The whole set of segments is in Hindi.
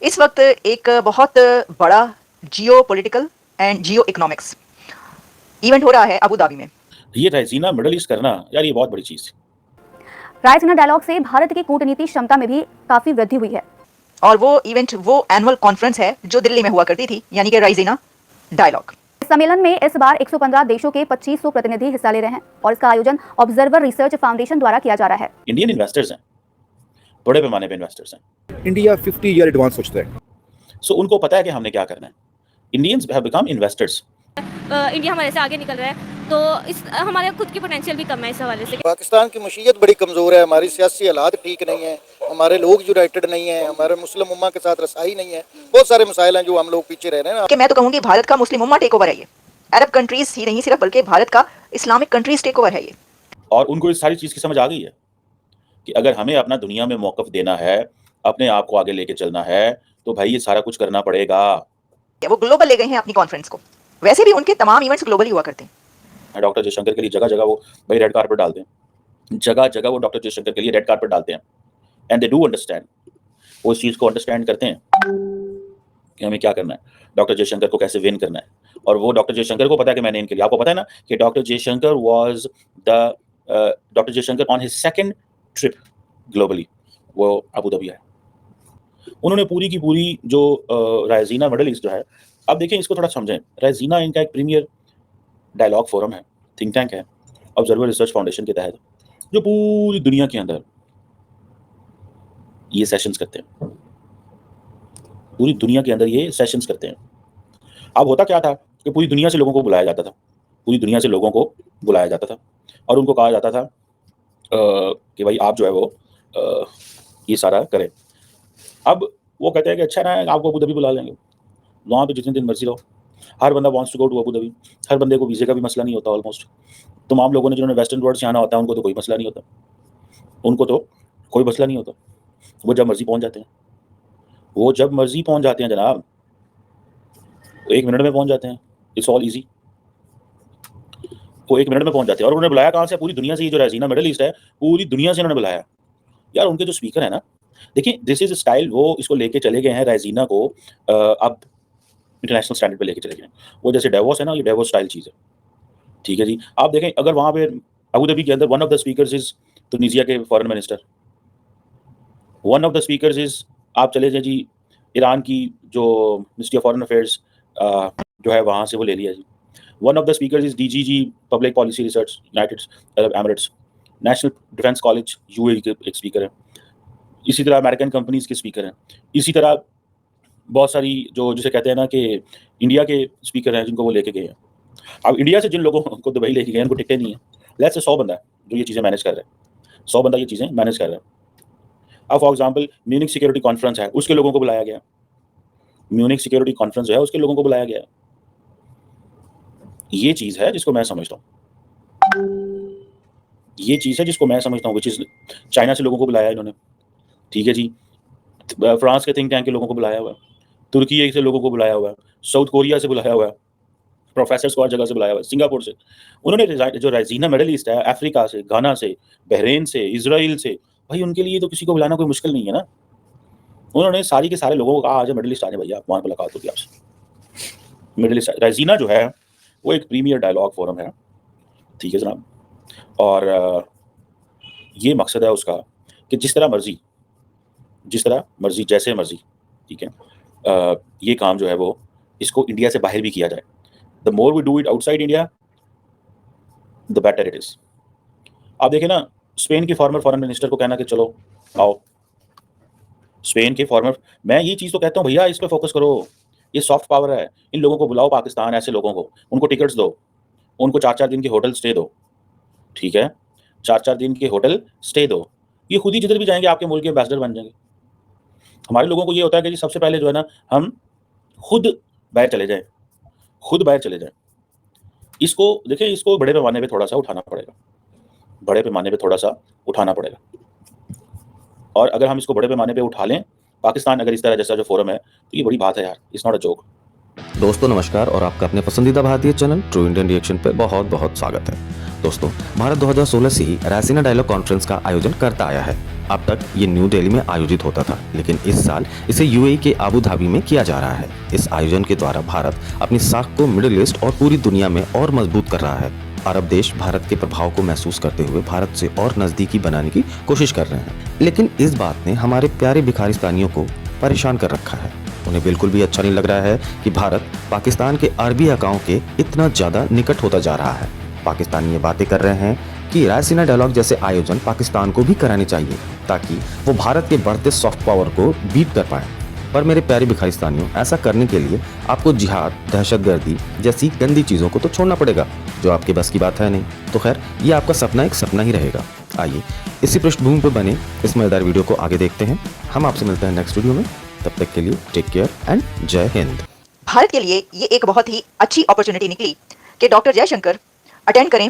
इस वक्त एक बहुत बड़ा जियो political and Jio economics event हो रहा है अबू धाबी में। ये रायसीना मिडल ईस्ट करना यार ये बहुत बड़ी चीज थी। रायसीना डायलॉग से भारत की कूटनीति क्षमता में भी काफी वृद्धि हुई है और वो इवेंट वो एनुअल कॉन्फ्रेंस है जो दिल्ली में हुआ करती थी, यानी कि रायसीना डायलॉग। इस सम्मेलन में इस बार 115 देशों के 2500 प्रतिनिधि हिस्सा ले रहे हैं और इसका आयोजन ऑब्जर्वर रिसर्च फाउंडेशन द्वारा किया जा रहा है। इंडियन इन्वेस्टर्स हैं, बड़े पैमाने पे इन्वेस्टर्स हैं। इंडिया 50 ईयर एडवांस सोचता है, सो उनको पता है कि हमने क्या करना है। Indians have become investors. India हमारे से आगे निकल रहा है, तो इस हमारे खुद की पोटेंशियल भी कम है इस हवाले से। पाकिस्तान की मशीयत बड़ी कमज़ोर है, हमारी सियासी हालात ठीक नहीं है, हमारे लोग यूनाइटेड नहीं है, हमारे मुस्लिम उम्मा के साथ रसाई नहीं है, बहुत सारे मसाइल हैं जो हम लोग पीछे रह रहे हैं। कि मैं तो कहूँगी भारत का मुस्लिम उम्मा टेक ओवर है ये, अरब कंट्रीज ही नहीं सिर्फ बल्कि भारत का इस्लामिक कंट्रीज टेक ओवर है ये। और उनको इस सारी चीज़ की समझ आ गई है कि अगर हमें अपना दुनिया में मौक़िफ़ देना है, अपने आप को आगे लेके चलना है, तो भाई ये सारा कुछ करना पड़ेगा। वो ग्लोबल ले गए हैं अपनी कॉन्फ्रेंस को। वैसे भी उनके तमाम इवेंट्स ग्लोबली हुआ करते हैं। डॉक्टर जयशंकर के लिए जगह जगह वो भाई रेड कारपेट डालते हैं, जगह जगह वो डॉक्टर जयशंकर के लिए रेड कारपेट डालते हैं। एंड दे डू अंडरस्टैंड, वो इस चीज़ को अंडरस्टैंड करते हैं कि हमें क्या करना है, डॉक्टर जयशंकर को कैसे विन करना है। और वो डॉक्टर जयशंकर को पता है कि मैंने इनके लिए, आपको पता है ना कि doctor Jaishankar was the doctor Jaishankar on his second trip globally, वो अबू धाबी आए। उन्होंने पूरी की पूरी जो रायसीना मिडल ईस्ट जो है, अब देखें इसको थोड़ा समझें। रायसीना इनका एक प्रीमियर डायलॉग फोरम है, थिंक टैंक है, ऑब्जर्वर रिसर्च फाउंडेशन के तहत, जो पूरी दुनिया के अंदर ये सेशंस करते हैं। पूरी दुनिया के अंदर ये सेशंस करते हैं। अब होता क्या था कि पूरी दुनिया से लोगों को बुलाया जाता था, पूरी दुनिया से लोगों को बुलाया जाता था और उनको कहा जाता था कि भाई आप जो है वो ये सारा करें। अब वो कहते हैं कि अच्छा ना, आपको अबू धाबी बुला लेंगे, वहाँ पे जितने दिन मर्जी रहो। हर बंदा wants to go to Abu Dhabi, हर बंदे को वीज़े का भी मसला नहीं होता ऑलमोस्ट। तमाम लोगों ने जिन्होंने वेस्टर्न वर्ल्ड से आना होता है उनको तो कोई मसला नहीं होता, उनको तो कोई मसला नहीं होता। वो जब मर्जी पहुँच जाते हैं, वो जब मर्जी पहुँच जाते हैं जनाब, 1 मिनट में पहुँच जाते हैं। इट्स ऑल ईजी, वो 1 मिनट में पहुँच जाते हैं। और उन्होंने बुलाया कहाँ से? पूरी दुनिया से। ये जो रायसीना मिडल ईस्ट है, पूरी दुनिया से उन्होंने बुलाया। यार उनके जो स्पीकर है ना, देखिए दिस इज स्टाइल, वो इसको लेके चले गए हैं रायसीना को, अब इंटरनेशनल स्टैंडर्ड पे लेके चले गए हैं। वो जैसे डेवोस है ना, ये डेवोस स्टाइल चीज़ है, ठीक है जी। आप देखें अगर वहाँ पे अबू धाबी के अंदर one of the speakers is Tunisia के foreign minister, one of the speakers is, आप चले जाए जी ईरान की जो मिनिस्ट्री ऑफ फॉरेन अफेयर्स जो है वहाँ से वो ले लिया जी। One of the speakers is DGG public policy research United Arab Emirates. National Defence College UAE के एक स्पीकर है। इसी तरह अमेरिकन कंपनीज के स्पीकर हैं। इसी तरह बहुत सारी जो जिसे कहते हैं ना कि इंडिया के स्पीकर हैं जिनको वो लेके गए हैं। अब इंडिया से जिन लोगों को दुबई लेके गए उनको टिकटें नहीं है। लेट्स से 100 बंदा है जो ये चीज़ें मैनेज कर रहे हैं, 100 बंदा ये चीज़ें मैनेज कर रहा है। अब for example Munich security conference है, उसके लोगों को बुलाया गया। म्यूनिक सिक्योरिटी कॉन्फ्रेंस जो है उसके लोगों को बुलाया गया। ये चीज़ है जिसको मैं समझता हूँ, ये चीज़ है जिसको मैं समझता हूँ, विच इज़ चाइना से लोगों को बुलाया इन्होंने, ठीक है जी। फ्रांस के थिंक टैंक के लोगों को बुलाया हुआ है, तुर्की से लोगों को बुलाया हुआ है, साउथ कोरिया से बुलाया हुआ है, प्रोफेसर्स को हर जगह से बुलाया हुआ है, सिंगापुर से। उन्होंने जो रायसीना मिडल ईस्ट है, अफ्रीका से, घाना से, बहरीन से, इजराइल से, भाई उनके लिए तो किसी को बुलाना कोई मुश्किल नहीं है ना। उन्होंने सारी के सारे लोगों को कहा आज मिडल ईस्ट आने भैया, वहाँ मुलाकात होगी आपसे। मिडल ईस्ट रायसीना जो है वो एक प्रीमियर डायलॉग फोरम है, ठीक है जनाब। और ये मकसद है उसका कि जिस तरह मर्जी जैसे मर्जी, ठीक है, ये काम जो है वो इसको इंडिया से बाहर भी किया जाए। The more we do it outside India the better it is. आप देखें ना, स्पेन के फॉर्मर फॉरेन मिनिस्टर को कहना कि चलो आओ, स्पेन के फॉर्मर, मैं ये चीज़ तो कहता हूँ भैया इस पर फोकस करो, ये सॉफ्ट पावर है। इन लोगों को बुलाओ पाकिस्तान, ऐसे लोगों को, उनको टिकट्स दो, उनको 4-4 दिन के होटल स्टे दो, ठीक है, 4-4 दिन के होटल स्टे दो। ये खुद ही जिधर भी जाएंगे आपके मुल्क के एम्बेसडर बन जाएंगे। हमारे लोगों को ये होता है कि जी सबसे पहले जो है ना हम खुद बाहर चले जाएं, खुद बाहर चले जाएं। इसको देखिए, इसको बड़े पैमाने पे थोड़ा सा उठाना पड़ेगा, बड़े पैमाने पे थोड़ा सा उठाना पड़ेगा। और अगर हम इसको बड़े पैमाने पे उठा लें, पाकिस्तान अगर इस तरह जैसा जो फोरम है, तो ये बड़ी बात है यार, इट्स नॉट अ जोक। दोस्तों नमस्कार, और आपका अपने पसंदीदा भारतीय चैनल ट्रू इंडियन रिएक्शन पे बहुत बहुत स्वागत है। दोस्तों, भारत 2016 से ही रायसीना डायलॉग कॉन्फ्रेंस का आयोजन करता आया है। अब तक ये न्यू दिल्ली में आयोजित होता था, लेकिन इस साल इसे यूएई के अबू धाबी में किया जा रहा है। इस आयोजन के द्वारा भारत अपनी साख को मिडिल ईस्ट और पूरी दुनिया में और मजबूत कर रहा है। अरब देश भारत के प्रभाव को महसूस करते हुए भारत से और नजदीकी बनाने की कोशिश कर रहे हैं, लेकिन इस बात ने हमारे प्यारे भिखारिस्तानियों को परेशान कर रखा है। उन्हें बिल्कुल भी अच्छा नहीं लग रहा है कि भारत पाकिस्तान के अरबी आकाओं के इतना ज्यादा निकट होता जा रहा है। पाकिस्तानी ये बातें कर रहे हैं कि रायसीना डायलॉग जैसे आयोजन पाकिस्तान को भी कराने चाहिए ताकि वो भारत के बढ़ते सॉफ्ट पावर को बीट कर पाए। पर मेरे प्यारे भिखारिस्तानियों, ऐसा करने के लिए आपको जिहाद, दहशतगर्दी जैसी गंदी चीज़ों को तो छोड़ना पड़ेगा, जो आपके बस की बात है नहीं। तो खैर, ये आपका सपना एक सपना ही रहेगा। आइए इसी पृष्ठभूमि पर बने इस मजेदार वीडियो को आगे देखते हैं। हम आपसे मिलते हैं नेक्स्ट वीडियो में। तब तक के लिए टेक केयर एंड जय हिंद। भारत के लिए ये एक बहुत ही अच्छी अपॉर्चुनिटी निकली कि डॉक्टर जयशंकर अटेंड करें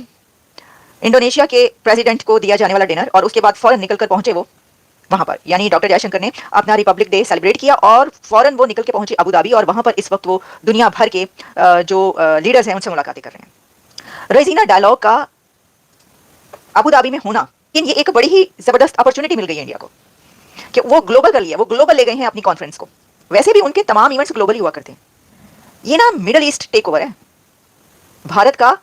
इंडोनेशिया के प्रेसिडेंट को दिया जाने वाला डिनर, और उसके बाद फौरन निकल कर पहुंचे वो वहां पर। यानी डॉक्टर जयशंकर ने अपना रिपब्लिक डे सेलिब्रेट किया और फौरन वो निकल के पहुंचे अबू धाबी, और वहां पर इस वक्त वो दुनिया भर के जो लीडर्स हैं उनसे मुलाकातें कर रहे हैं। रायसीना डायलॉग का अबू धाबी में होना, ये एक बड़ी ही जबरदस्त अपॉर्चुनिटी मिल गई है इंडिया को कि वो ग्लोबल कर लिया, वो ग्लोबल ले गए हैं अपनी कॉन्फ्रेंस को। वैसे भी उनके तमाम इवेंट्स ग्लोबल ही हुआ करते हैं। ये ना मिडल ईस्ट टेक ओवर है, भारत का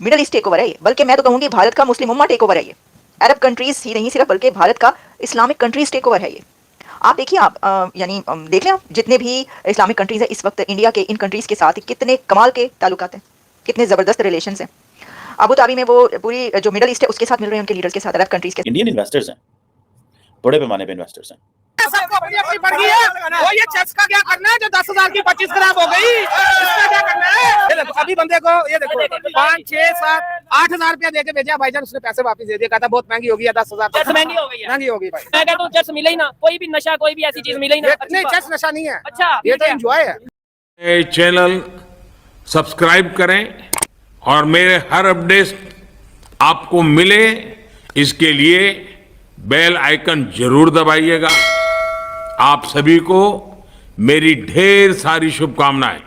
मिडल ईस्ट टेक ओवर है ये, बल्कि मैं तो कहूंगी भारत का मुस्लिम उम्मा टेक ओवर है ये। अरब कंट्रीज ही नहीं सिर्फ, बल्कि भारत का इस्लामिक कंट्रीज टेक ओवर है ये। आप देखिए, आप यानी देख लें, आप जितने भी इस्लामिक कंट्रीज हैं इस वक्त इंडिया के इन कंट्रीज के साथ कितने कमाल के ताल्लुकात हैं, कितने जबरदस्त रिलेशंस हैं। अबू धाबी में वो पूरी जो मिडल ईस्ट है उसके साथ मिल रहे हैं, उनके लीडर्स के साथ, अरब कंट्रीज के। इंडियन इन्वेस्टर्स हैं, बड़े पैमाने पे इन्वेस्टर्स हैं। सबको अपनी अपनी पड़ गई है। वो ये चेक्स का क्या करना है जो 10,000 की 25 खराब हो गई, इसका क्या करना है? ये देखो, अभी बंदे को ये देखो 5, 6, 7, 8,000 रुपया देके भेजा भाईजान, उसने पैसे वापस दे दिया, कहता बहुत महंगी होगी, 10,000 महंगी हो गई है, महंगी होगी भाई। मैं कहता हूँ चर्च मिले ही ना, कोई भी नशा, कोई भी ऐसी चीज मिले ही ना। नहीं, चेक्स नशा नहीं है। अच्छा, ये तो एंजॉय है। चैनल सब्सक्राइब करें और मेरे हर अपडेट आपको मिले, इसके लिए बेल आइकन जरूर दबाइएगा। आप सभी को मेरी ढेर सारी शुभकामनाएं।